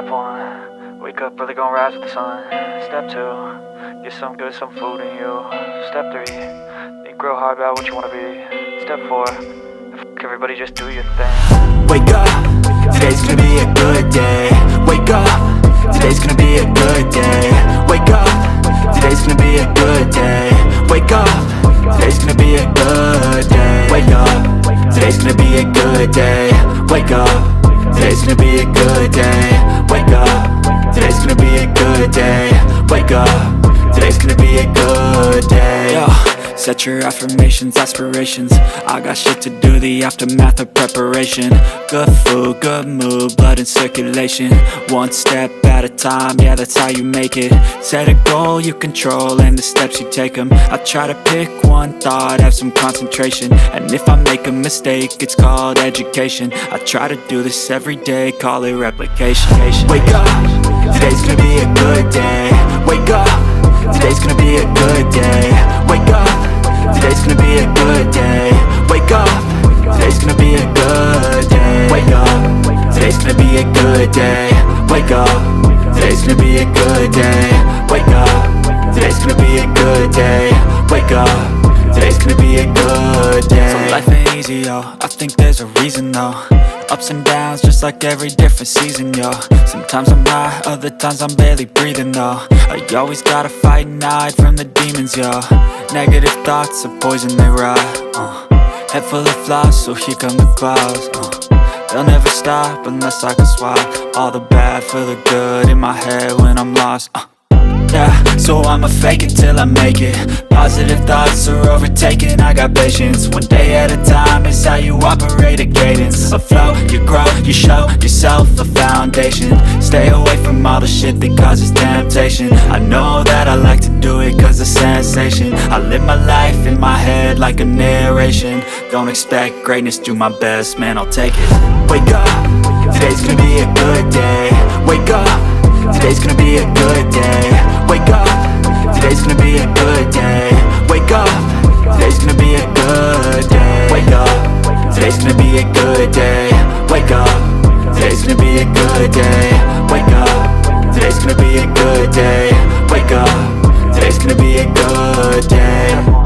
Step 1, wake up early, gonna rise with the sun. Step 2, get some good, some food in you. Step 3, think real hard about what you wanna be. Step 4, everybody just do your thing. Wake up, today's gonna be a good day. Wake up, today's gonna be a good day. Wake up, today's gonna be a good day. Wake up, today's gonna be a good day. Wake up, today's gonna be a good day. Wake up, today's gonna be a good day. Wake up, today's gonna be a good day. Wake up, today's gonna be a good day. Yo, set your affirmations, aspirations. I got shit to do, the aftermath of preparation. Good food, good mood, blood in circulation. One step at a time, yeah, that's how you make it. Set a goal you control and the steps you take them. I try to pick one thought, have some concentration. And if I make a mistake, it's called education. I try to do this every day, call it replication. Wake up, today's gonna be a good day. Wake up, today's gonna be a good day. Wake up, today's gonna be a good day. Wake up, today's gonna be a good day. Wake up, today's gonna be a good day. Wake up, today's gonna be a good day. Wake up, today's gonna be a good day. Wake up, today's gonna be a good day. So life ain't easy, yo, I think there's a reason though. Ups and downs, just like every different season, yo. Sometimes I'm high, other times I'm barely breathing, though. I always gotta fight and hide from the demons, yo. Negative thoughts are poison, they rot. Head full of flies, so here come the clouds. They'll never stop unless I can swap all the bad for the good in my head when I'm lost. Yeah, so I'ma fake it till I make it. Positive thoughts are overtaken, I got patience. One day at a time is how you operate a cadence. A flow, you grow, you show yourself a foundation. Stay away from all the shit that causes temptation. I know that I like to do it cause it's sensation. I live my life in my head like a narration. Don't expect greatness, do my best, man, I'll take it. Wake up, today's gonna be a good day. Wake up, today's gonna be a good day. Wake up, today's gonna be a good day. Wake up, today's gonna be a good day. Wake up, today's gonna be a good day. Wake up, today's gonna be a good day. Wake up, today's gonna be a good day. Wake up, today's gonna be a good day.